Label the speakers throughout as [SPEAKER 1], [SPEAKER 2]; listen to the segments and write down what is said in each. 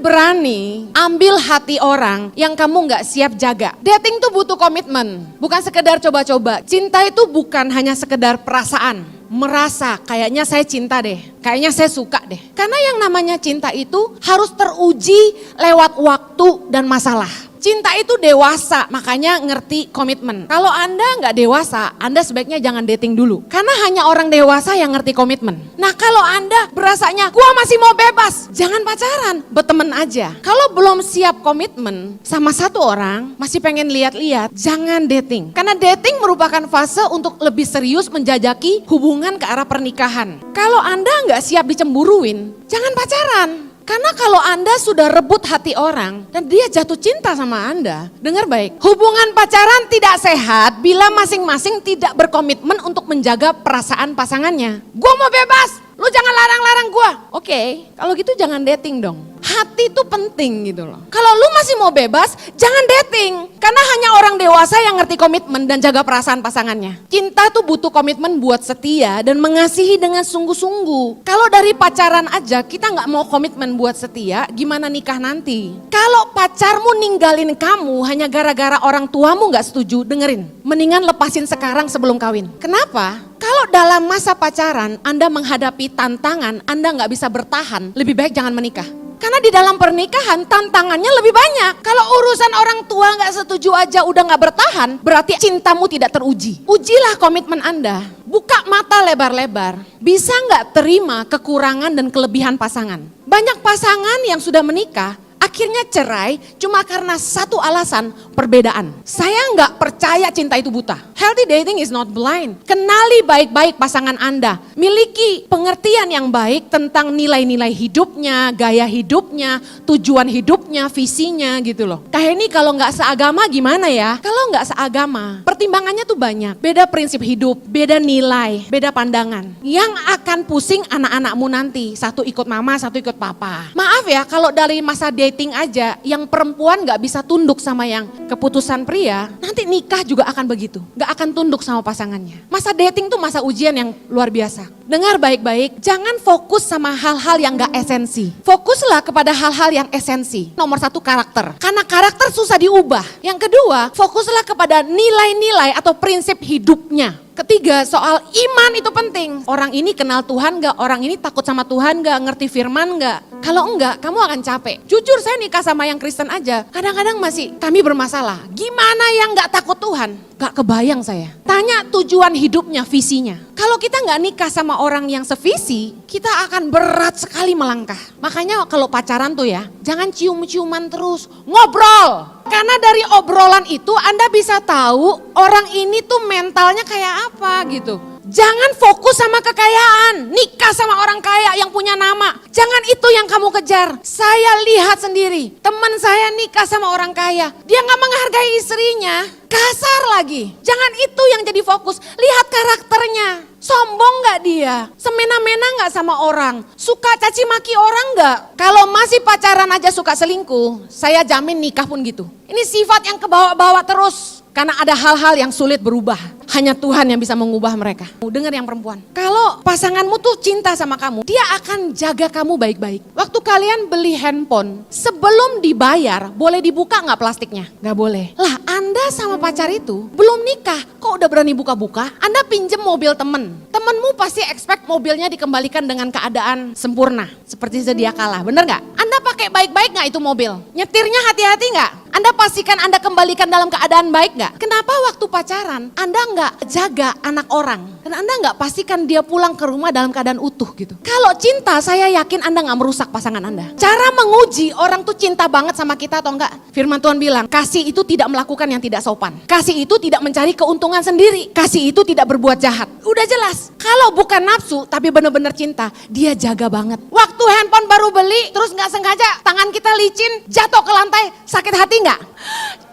[SPEAKER 1] berani ambil hati orang yang kamu gak siap jaga. Dating tuh butuh komitmen, bukan sekedar coba-coba. Cinta itu bukan hanya sekedar perasaan, merasa kayaknya saya cinta deh, kayaknya saya suka deh. Karena yang namanya cinta itu harus teruji lewat waktu dan masalah. Cinta itu dewasa, makanya ngerti komitmen. Kalau Anda nggak dewasa, Anda sebaiknya jangan dating dulu. Karena hanya orang dewasa yang ngerti komitmen. Nah kalau Anda berasanya, gua masih mau bebas, jangan pacaran, berteman aja. Kalau belum siap komitmen sama satu orang, masih pengen lihat-lihat, jangan dating. Karena dating merupakan fase untuk lebih serius menjajaki hubungan ke arah pernikahan. Kalau Anda nggak siap dicemburuin, jangan pacaran. Karena kalau Anda sudah rebut hati orang dan dia jatuh cinta sama Anda, dengar baik, hubungan pacaran tidak sehat bila masing-masing tidak berkomitmen untuk menjaga perasaan pasangannya. Gua mau bebas, lu jangan larang-larang gua. Oke, kalau gitu jangan dating dong. Hati itu penting gitu loh. Kalau lu masih mau bebas, jangan dating. Karena hanya orang dewasa yang ngerti komitmen dan jaga perasaan pasangannya. Cinta tuh butuh komitmen buat setia dan mengasihi dengan sungguh-sungguh. Kalau dari pacaran aja kita gak mau komitmen buat setia, gimana nikah nanti? Kalau pacarmu ninggalin kamu hanya gara-gara orang tuamu gak setuju, dengerin. Mendingan lepasin sekarang sebelum kawin. Kenapa? Kalau dalam masa pacaran Anda menghadapi tantangan, Anda gak bisa bertahan, lebih baik jangan menikah. Karena di dalam pernikahan tantangannya lebih banyak. Kalau urusan orang tua gak setuju aja udah gak bertahan, berarti cintamu tidak teruji. Ujilah komitmen Anda, buka mata lebar-lebar. Bisa gak terima kekurangan dan kelebihan pasangan? Banyak pasangan yang sudah menikah, akhirnya cerai cuma karena satu alasan, perbedaan. Saya nggak percaya cinta itu buta. Healthy dating is not blind. Kenali baik-baik pasangan Anda. Miliki pengertian yang baik tentang nilai-nilai hidupnya, gaya hidupnya, tujuan hidupnya, visinya gitu loh. Kayak ini kalau nggak seagama gimana ya? Kalau nggak seagama, pertimbangannya tuh banyak. Beda prinsip hidup, beda nilai, beda pandangan. Yang akan pusing anak-anakmu nanti. Satu ikut mama, satu ikut papa. Maaf ya kalau dari masa dating aja, yang perempuan gak bisa tunduk sama yang keputusan pria, nanti nikah juga akan begitu. Gak akan tunduk sama pasangannya. Masa dating tuh masa ujian yang luar biasa. Dengar baik-baik, jangan fokus sama hal-hal yang gak esensi. Fokuslah kepada hal-hal yang esensi. Nomor satu, karakter. Karena karakter susah diubah. Yang kedua, fokuslah kepada nilai-nilai atau prinsip hidupnya. Ketiga, soal iman itu penting. Orang ini kenal Tuhan gak? Orang ini takut sama Tuhan gak? Ngerti firman gak? Kalau enggak, kamu akan capek. Jujur saya nikah sama yang Kristen aja, kadang-kadang masih kami bermasalah. Gimana yang gak takut Tuhan? Gak kebayang saya. Tanya tujuan hidupnya, visinya. Kalau kita gak nikah sama orang yang sevisi, kita akan berat sekali melangkah. Makanya kalau pacaran tuh ya, jangan cium-ciuman terus, ngobrol. Karena dari obrolan itu Anda bisa tahu orang ini tuh mentalnya kayak apa gitu. Jangan fokus sama kekayaan, nikah sama orang kaya yang punya nama. Jangan itu yang kamu kejar. Saya lihat sendiri, teman saya nikah sama orang kaya. Dia gak menghargai istrinya, kasar lagi. Jangan itu yang jadi fokus, lihat karakternya. Sombong gak dia? Semena-mena gak sama orang? Suka caci maki orang gak? Kalau masih pacaran aja suka selingkuh, saya jamin nikah pun gitu. Ini sifat yang kebawa-bawa terus. Karena ada hal-hal yang sulit berubah. Hanya Tuhan yang bisa mengubah mereka. Dengar yang perempuan. Kalau pasanganmu tuh cinta sama kamu, dia akan jaga kamu baik-baik. Waktu kalian beli handphone, sebelum dibayar, boleh dibuka gak plastiknya? Gak boleh. Lah Anda sama pacar itu belum nikah, kok udah berani buka-buka? Anda pinjem mobil temen. Temenmu pasti expect mobilnya dikembalikan dengan keadaan sempurna. Seperti sedia kala, bener gak? Anda pakai baik-baik gak itu mobil? Nyetirnya hati-hati gak? Anda pastikan Anda kembalikan dalam keadaan baik gak? Kenapa waktu pacaran Anda gak jaga anak orang? Dan Anda gak pastikan dia pulang ke rumah dalam keadaan utuh gitu. Kalau cinta saya yakin Anda gak merusak pasangan Anda. Cara menguji orang tuh cinta banget sama kita atau enggak? Firman Tuhan bilang, kasih itu tidak melakukan yang tidak sopan. Kasih itu tidak mencari keuntungan sendiri. Kasih itu tidak berbuat jahat. Udah jelas, kalau bukan nafsu tapi benar-benar cinta, dia jaga banget. Waktu handphone baru beli, terus gak sengaja tangan kita licin, jatuh ke lantai, sakit hati gak?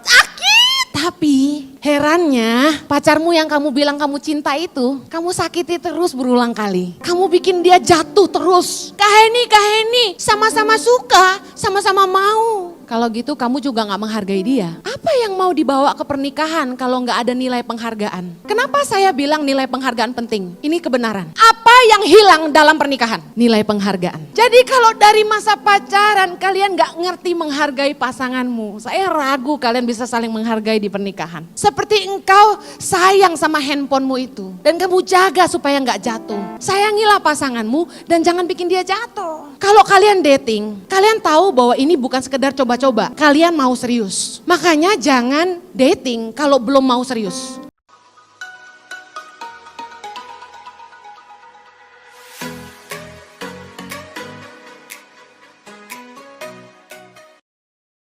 [SPEAKER 1] Sakit. Tapi herannya pacarmu yang kamu bilang kamu cinta itu, kamu sakiti terus berulang kali. Kamu bikin dia jatuh terus. Kaheni, sama-sama suka, sama-sama mau. Kalau gitu kamu juga gak menghargai dia. Apa yang mau dibawa ke pernikahan kalau gak ada nilai penghargaan? Kenapa saya bilang nilai penghargaan penting? Ini kebenaran. Apa yang hilang dalam pernikahan? Nilai penghargaan. Jadi kalau dari masa pacaran kalian gak ngerti menghargai pasanganmu, saya ragu kalian bisa saling menghargai di pernikahan. Seperti engkau sayang sama handphonemu itu dan kamu jaga supaya gak jatuh. Sayangilah pasanganmu dan jangan bikin dia jatuh. Kalau kalian dating, kalian tahu bahwa ini bukan sekedar coba-coba. Kalian mau serius. Makanya jangan dating kalau belum mau serius.